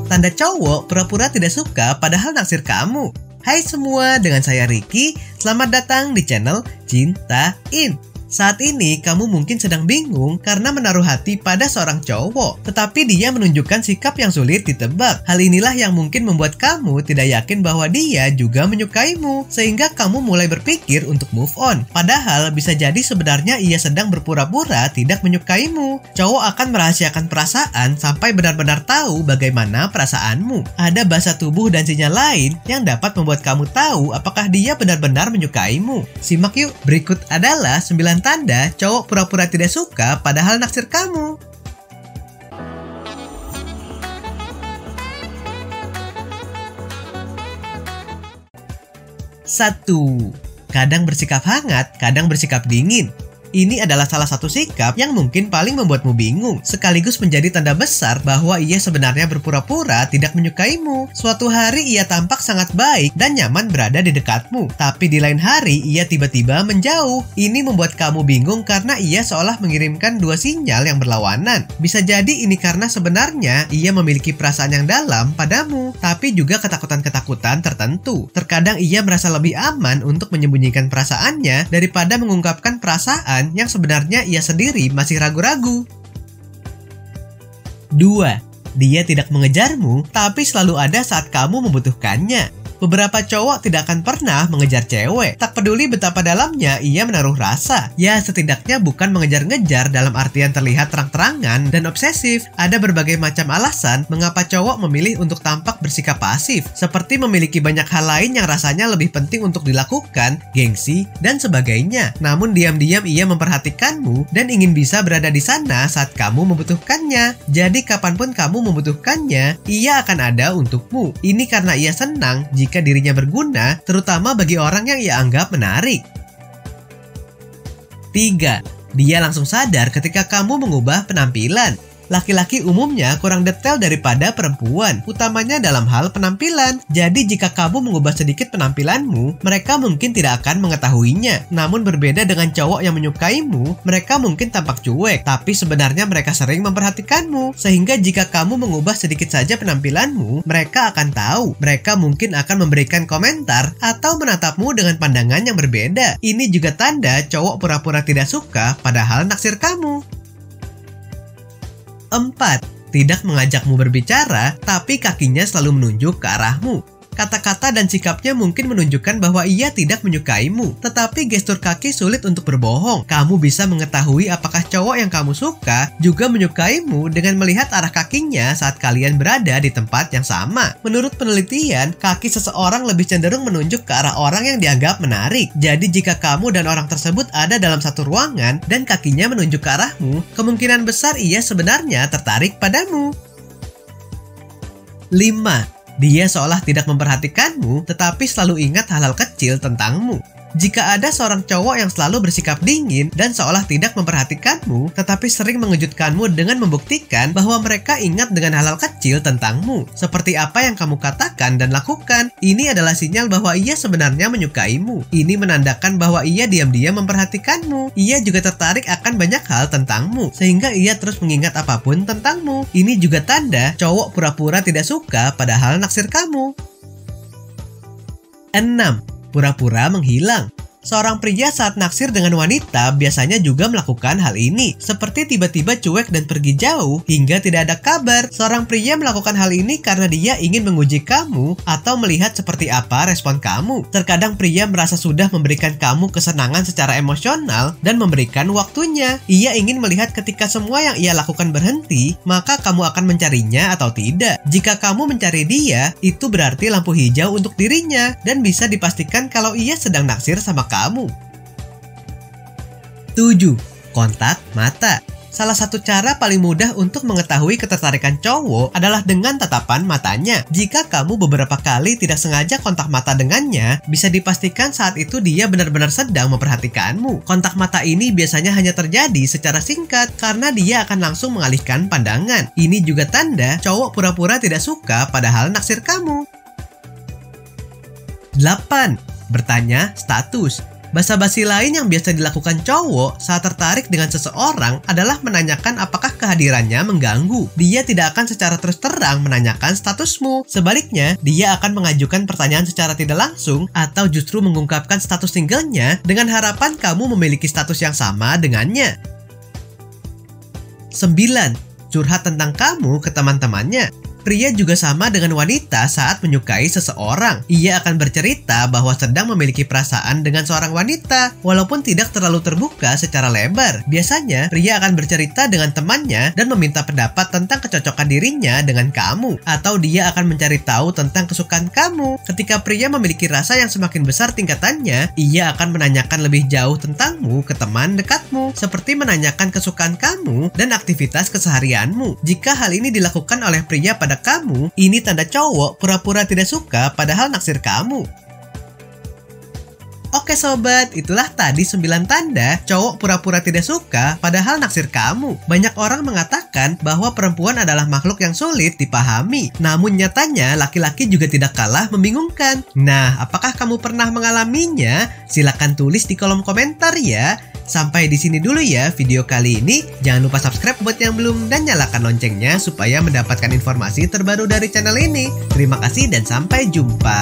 Tanda cowok pura-pura tidak suka padahal naksir kamu. Hai semua, dengan saya Ricky. Selamat datang di channel Cintain. Saat ini kamu mungkin sedang bingung karena menaruh hati pada seorang cowok, tetapi dia menunjukkan sikap yang sulit ditebak. Hal inilah yang mungkin membuat kamu tidak yakin bahwa dia juga menyukaimu, sehingga kamu mulai berpikir untuk move on. Padahal bisa jadi sebenarnya ia sedang berpura-pura tidak menyukaimu. Cowok akan merahasiakan perasaan sampai benar-benar tahu bagaimana perasaanmu. Ada bahasa tubuh dan sinyal lain yang dapat membuat kamu tahu apakah dia benar-benar menyukaimu. Simak yuk, berikut adalah 9 tanda cowok pura-pura tidak suka padahal naksir kamu. 1. Kadang bersikap hangat, kadang bersikap dingin. Ini adalah salah satu sikap yang mungkin paling membuatmu bingung, sekaligus menjadi tanda besar bahwa ia sebenarnya berpura-pura tidak menyukaimu. Suatu hari ia tampak sangat baik dan nyaman berada di dekatmu, tapi di lain hari ia tiba-tiba menjauh. Ini membuat kamu bingung karena ia seolah mengirimkan dua sinyal yang berlawanan. Bisa jadi ini karena sebenarnya ia memiliki perasaan yang dalam padamu, tapi juga ketakutan-ketakutan tertentu. Terkadang ia merasa lebih aman untuk menyembunyikan perasaannya daripada mengungkapkan perasaan yang sebenarnya ia sendiri masih ragu-ragu. 2. Dia tidak mengejarmu, tapi selalu ada saat kamu membutuhkannya. Beberapa cowok tidak akan pernah mengejar cewek, tak peduli betapa dalamnya ia menaruh rasa. Ya, setidaknya bukan mengejar-ngejar dalam artian terlihat terang-terangan dan obsesif. Ada berbagai macam alasan mengapa cowok memilih untuk tampak bersikap pasif, seperti memiliki banyak hal lain yang rasanya lebih penting untuk dilakukan, gengsi, dan sebagainya. Namun diam-diam ia memperhatikanmu dan ingin bisa berada di sana saat kamu membutuhkannya. Jadi kapanpun kamu membutuhkannya, ia akan ada untukmu. Ini karena ia senang jika dirinya berguna, terutama bagi orang yang ia anggap menarik. 3. Dia langsung sadar ketika kamu mengubah penampilan. Laki-laki umumnya kurang detail daripada perempuan, utamanya dalam hal penampilan. Jadi jika kamu mengubah sedikit penampilanmu, mereka mungkin tidak akan mengetahuinya. Namun berbeda dengan cowok yang menyukaimu, mereka mungkin tampak cuek, tapi sebenarnya mereka sering memperhatikanmu. Sehingga jika kamu mengubah sedikit saja penampilanmu, mereka akan tahu. Mereka mungkin akan memberikan komentar atau menatapmu dengan pandangan yang berbeda. Ini juga tanda cowok pura-pura tidak suka padahal naksir kamu. 4. Tidak mengajakmu berbicara, tapi kakinya selalu menunjuk ke arahmu. Kata-kata dan sikapnya mungkin menunjukkan bahwa ia tidak menyukaimu, tetapi gestur kaki sulit untuk berbohong. Kamu bisa mengetahui apakah cowok yang kamu suka juga menyukaimu dengan melihat arah kakinya saat kalian berada di tempat yang sama. Menurut penelitian, kaki seseorang lebih cenderung menunjuk ke arah orang yang dianggap menarik. Jadi jika kamu dan orang tersebut ada dalam satu ruangan dan kakinya menunjuk ke arahmu, kemungkinan besar ia sebenarnya tertarik padamu. 5. Dia seolah tidak memperhatikanmu, tetapi selalu ingat hal-hal kecil tentangmu. Jika ada seorang cowok yang selalu bersikap dingin dan seolah tidak memperhatikanmu, tetapi sering mengejutkanmu dengan membuktikan bahwa mereka ingat dengan hal-hal kecil tentangmu, seperti apa yang kamu katakan dan lakukan, ini adalah sinyal bahwa ia sebenarnya menyukaimu. Ini menandakan bahwa ia diam-diam memperhatikanmu. Ia juga tertarik akan banyak hal tentangmu, sehingga ia terus mengingat apapun tentangmu. Ini juga tanda cowok pura-pura tidak suka padahal naksir kamu. 6. Pura-pura menghilang. Seorang pria saat naksir dengan wanita biasanya juga melakukan hal ini, seperti tiba-tiba cuek dan pergi jauh hingga tidak ada kabar. Seorang pria melakukan hal ini karena dia ingin menguji kamu atau melihat seperti apa respon kamu. Terkadang pria merasa sudah memberikan kamu kesenangan secara emosional dan memberikan waktunya. Ia ingin melihat ketika semua yang ia lakukan berhenti, maka kamu akan mencarinya atau tidak. Jika kamu mencari dia, itu berarti lampu hijau untuk dirinya dan bisa dipastikan kalau ia sedang naksir sama kamu. 7. Kontak mata. Salah satu cara paling mudah untuk mengetahui ketertarikan cowok adalah dengan tatapan matanya. Jika kamu beberapa kali tidak sengaja kontak mata dengannya, bisa dipastikan saat itu dia benar-benar sedang memperhatikanmu. Kontak mata ini biasanya hanya terjadi secara singkat karena dia akan langsung mengalihkan pandangan. Ini juga tanda cowok pura-pura tidak suka padahal naksir kamu. 8. Bertanya status. Basa-basi lain yang biasa dilakukan cowok saat tertarik dengan seseorang adalah menanyakan apakah kehadirannya mengganggu. Dia tidak akan secara terus terang menanyakan statusmu. Sebaliknya, dia akan mengajukan pertanyaan secara tidak langsung atau justru mengungkapkan status singlenya dengan harapan kamu memiliki status yang sama dengannya. 9. Curhat tentang kamu ke teman-temannya. Pria juga sama dengan wanita saat menyukai seseorang. Ia akan bercerita bahwa sedang memiliki perasaan dengan seorang wanita, walaupun tidak terlalu terbuka secara lebar. Biasanya, pria akan bercerita dengan temannya dan meminta pendapat tentang kecocokan dirinya dengan kamu, atau dia akan mencari tahu tentang kesukaan kamu. Ketika pria memiliki rasa yang semakin besar tingkatannya, ia akan menanyakan lebih jauh tentangmu ke teman dekatmu, seperti menanyakan kesukaan kamu dan aktivitas keseharianmu. Jika hal ini dilakukan oleh pria pada kamu, ini tanda cowok pura-pura tidak suka padahal naksir kamu. Oke sobat, itulah tadi 9 tanda cowok pura-pura tidak suka padahal naksir kamu. Banyak orang mengatakan bahwa perempuan adalah makhluk yang sulit dipahami. Namun nyatanya laki-laki juga tidak kalah membingungkan. Nah, apakah kamu pernah mengalaminya? Silahkan tulis di kolom komentar ya. Sampai di sini dulu ya video kali ini. Jangan lupa subscribe buat yang belum dan nyalakan loncengnya supaya mendapatkan informasi terbaru dari channel ini. Terima kasih dan sampai jumpa.